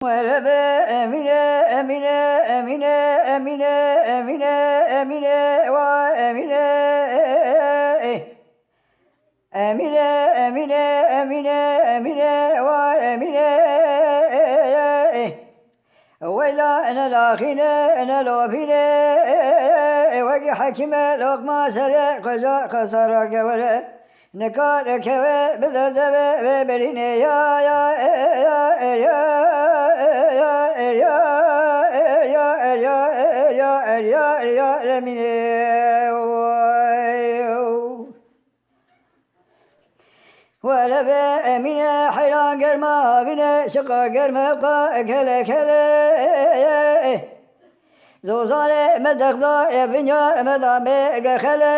ولبى أمينة أمينة أمينة أمينة أمينة أمينة وأمينة أمينة أمينة أمينة أمينة وأمينة ولا أنا لاخينا أنا لوفينا وجي حكيمة لقمة سرع قزا قصر قوله نكار كوي بدر دبي بريني يا يا يا يا يا يا يا يا يا يا لمني ولا بأمينة حيران قرما بنا شقا قرما قا كلا كلا زوزانة مدخضا يبنيا مدامي خلا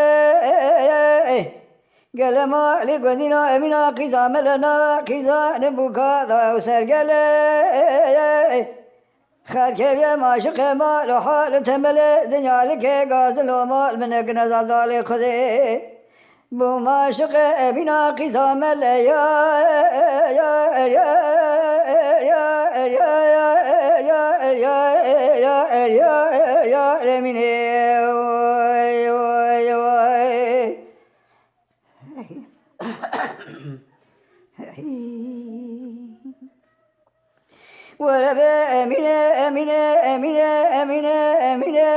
قلما لقدنا أمينة قيزا ملنا قيزا نبوكا ذا وسر قلا خال كيف يا ماشق ما لو حال تمل دنيا لك غازل ومال منك نزال ذالي خذي بما شق بنا قسام يا يا يا يا يا يا يا يا لمني ولا بأمينة أمينة أمينة أمينة أمينة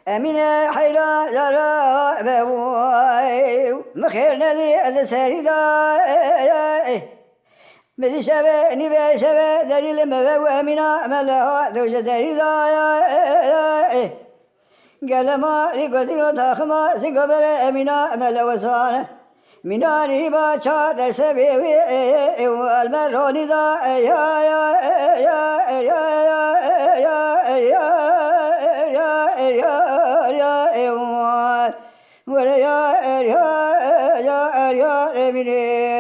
أمينة حيرا زرا بواي مخير نذي هذا سريدا بدي شبه نبي شبه دليل مبو أمينة ملها زوجة دريدا قال ما لقدر تخما سقبل أمينة ملا وسانه مناني باشا دسبي والمروني ذا يا يا يا يا يا يا يا يا ولا يا يا يا يا مني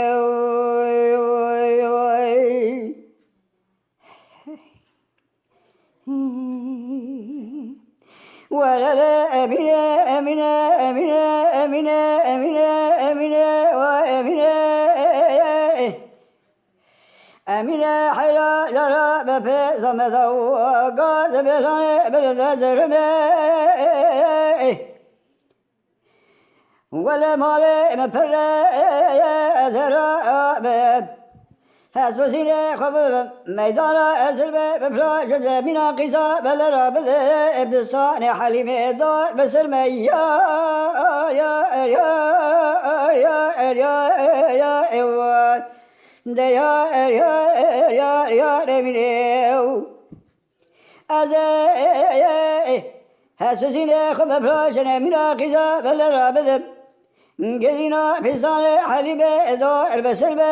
ولا لا أمينة أمينة أمينة أمينة أمينة أمينة وأمينة أمينة حيلا جرى بفي زمدا وقاز بلاني بلد زرمي ولا مالي مفرى زرى بب حسب سيني خبب ميدان أسر بفلاش جمينا قيسا بلرا بذي بستان حليمي دار بسر مي يا يا يا يا يا يا إيوان ديا يا يا يا رمينيو أزي حسب سيني خبب بفلاش جمينا قيسا بلرا بذي قدينا في صالح حليبة دار بسلبة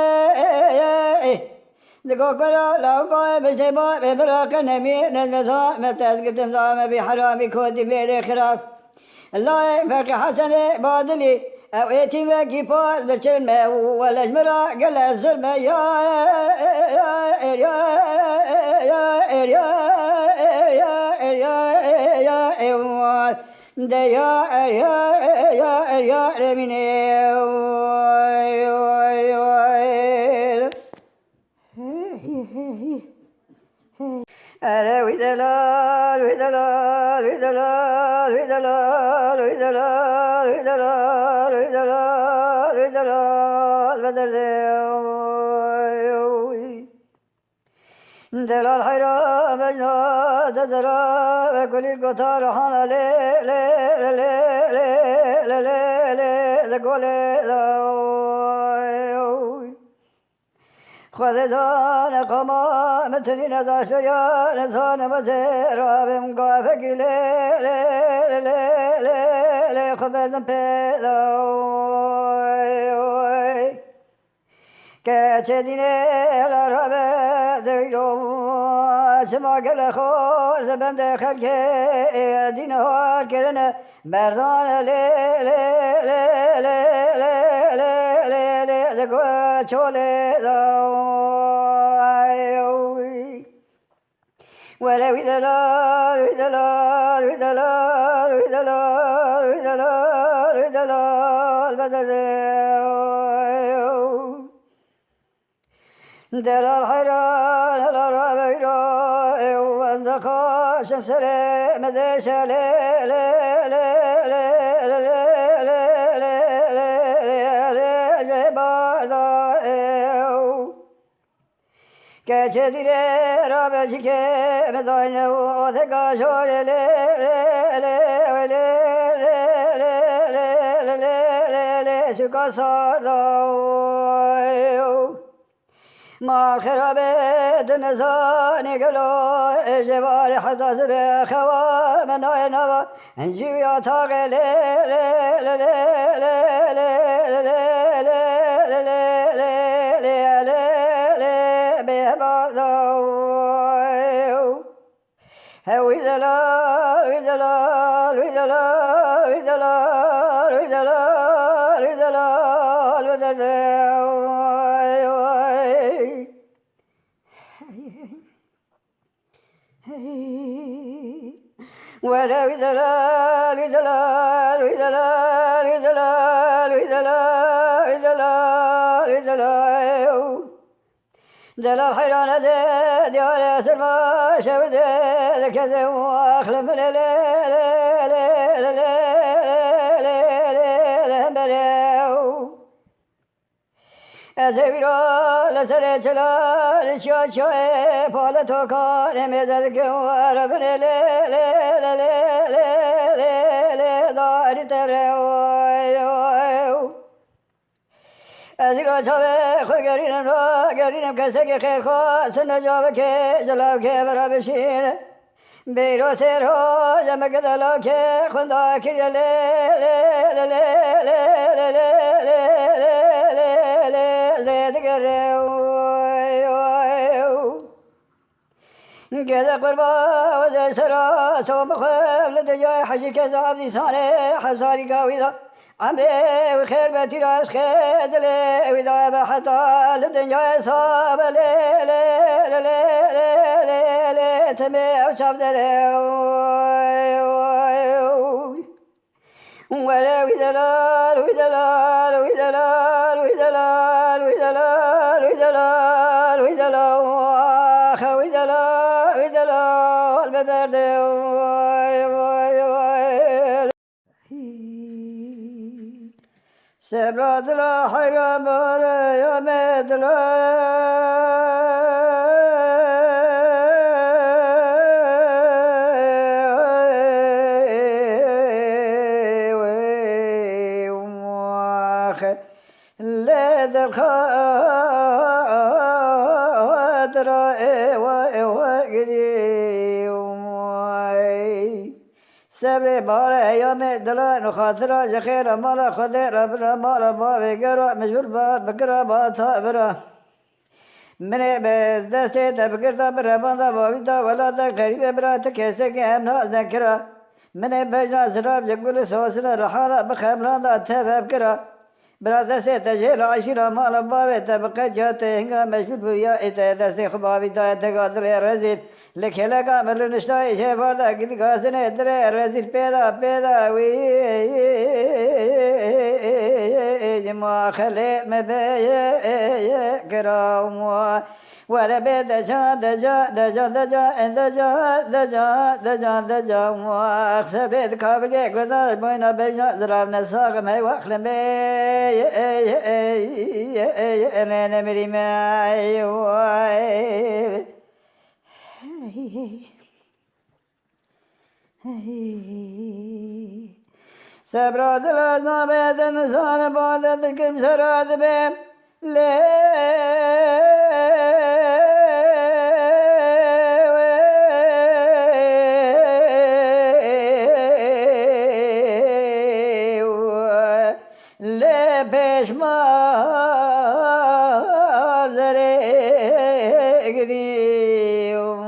دقوقرا لوقا بستيبا ببراك نمي نزنزا متازق تنظام بحرامي كودي بيري خراف الله فاق حسن بادلي او ايتي وكي فاز بشرمة والاجمرا قل الزرمة يا يا يا يا يا يا يا ديا يا يا يا لمني ألا وذلال وذلال وذلال وذلال وذلال وذلال وذلال وذلال بدر دلال حيرا بجنا تزرا كل القطار حنا لي لي لي لي لي لي لي ذكولي خذزان قما مثل نزاش بيا نزان مزيرا بمقافك لي لي لي لي لي خبر ذنبي كاتديني الربا ذيرو شما قل خور زبند خلقي دينه كرنا بردان لي لي لي لي لي لي لي لي ذكوا شولي ولا وذلال وذلال وذلال وذلال وذلال وذلال بدل دل الحيران الربيع والزقا شمس مدش كشدير رابج كمداين وثقا شول سكا صار ما خربت نزاني قلو جبال حتى سبي خوا من نوا نجيب يا تاغي هوي ذلال وذلال وذلال وذلال وذلال وذلال وذلال ولا وذلال وذلال وذلال وذلال وذلال وذلال وذلال دلال حيران زاد يا سلمى شبد كذا واخلم لا لا لا لا لا لا بريو أزبيرا لسرة شلا لشوا شوا بالتو كان مزاد كوار بلا لا لا لا لا لا لا دار تريو أزيرا شوا خيرينم را خيرينم كسك خير خاص نجاب كه جلاب كه برا بشين بيرو سيرو جمع كدلا كه خندا كه لا لا لا لا لا لا لا زيد كريو كذا قربا وذا سرا سوم خير لدجاي حجي كذا عبدي صالح حساري قاويدا عمري وخير بتراش خدلي وإذا بحطا لدنيا صاب لي لي لي لي لي لي تمي وشاف دلي ولا وذلال وذلال وذلال وذلال وذلال وذلال وذلال واخ وذلال وذلال البدر سبراد لا حرام يا مدلا لا الخاطر سبري بارا يوم دلا نخاطرة جخير مالا خدير ربنا مالا بابي قرا مجبور بار بقرا باتا برا من بس دستي تبقرتا برا باندا بابيتا ولا تا قريبا برا تكيسك امنا ذكرا من بجنا سراب جقول سوسنا رحالا بخمران دا تباب كرا برا دستي تجير عشيرا مالا بابي تبقى جاتي هنگا مجبور بيا اتا دستي خبابي تا تقادر رزيد لكلا كامل نشتاي شفاردا قد قاسنا ادري رزيل بيدا وي جما خلي مبايا كرام ولا بيد دجا دجا دجا دجا دجا دجا دجا دجا واخسر بيد كابجي قدر بينا بيجا زراب نساق ما واخلم بي انا مري معي سبراد الأزابيد النسان بعد الكم سراد بهم لي بشمار زريق ديوم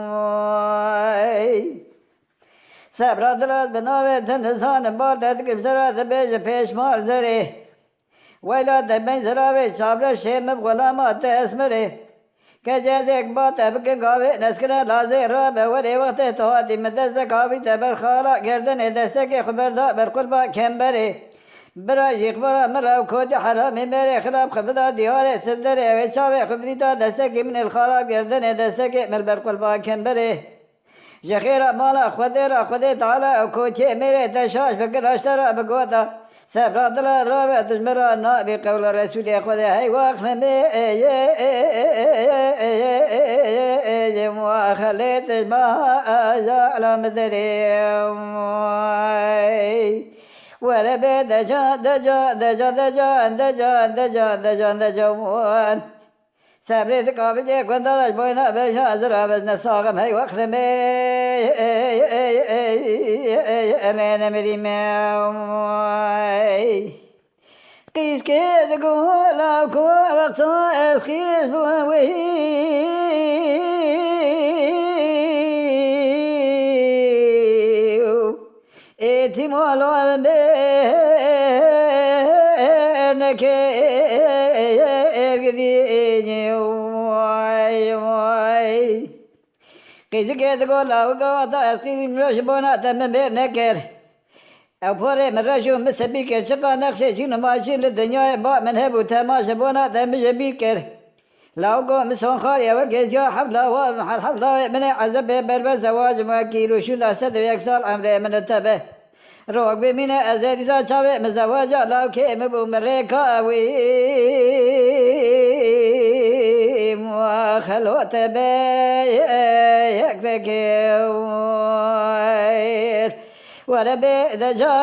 سبراد الأزابيد النسان بعد الكم سراد بهم بشمار زريق ويلاد بين زراوي صابر شيم بغلامات اسمري كجازك بات بك قاوي نسكنا لازي راب وري وقت تواتي مدس قاوي تبر خالا گردن دستك خبر دا برقلبا كمبري براجيق برا ملاو كودي حرامي ميري خراب خبدا دياري سردري ويتشاوي خبدي دا دستكي من الخراب يردني دستكي من البرق والباكن بري جخيرا مالا خودي تعالى كوتي ميري تشاش بقر اشترى بقوتا سبرا دلا رابع تجمرا نابي قول رسولي خودي هاي واخلمي وخليت ما زعل مدري ولا بيت دجان سابريت قابل كنت داش بوينا بشا زرا بس نساقم هاي واخرمي انا مريم قيس كيد قولا كو وقتا اسخيس بوي اتي مولو بينك ارقدي واي قيس كيد قولا وقتا اسخيس بوينا تمم بينك او پوره مرشو مسبی کر چقا نقشه چین ماشین لدنیا با من هبو تماشا بونا تمجبی کر لاوگو مسون خاري وكيجا حفلة ومحل حفلة من عزب بربز زواج ما كيلو شو لا سد ويكسر أمر من التبه روق بمن أزاد زاجة مزواجا لاو كيم بو مريكا وي وخلو تبه يكفكير وربي دجا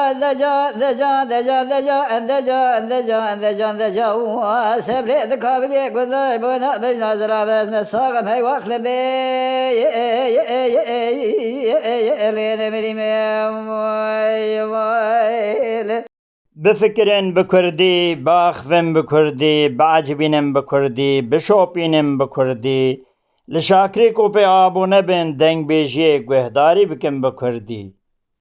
وسبري ذكابي قدر بنا بجنازر بس نساقم هاي واخل بي لين مريم بفكرن بكردي باخفن بكردي بعجبينن بكردي بشوبينن بكردي لشاكري کو پہ آبو نبن دنگ بیجیے گوہداری بکن بکردی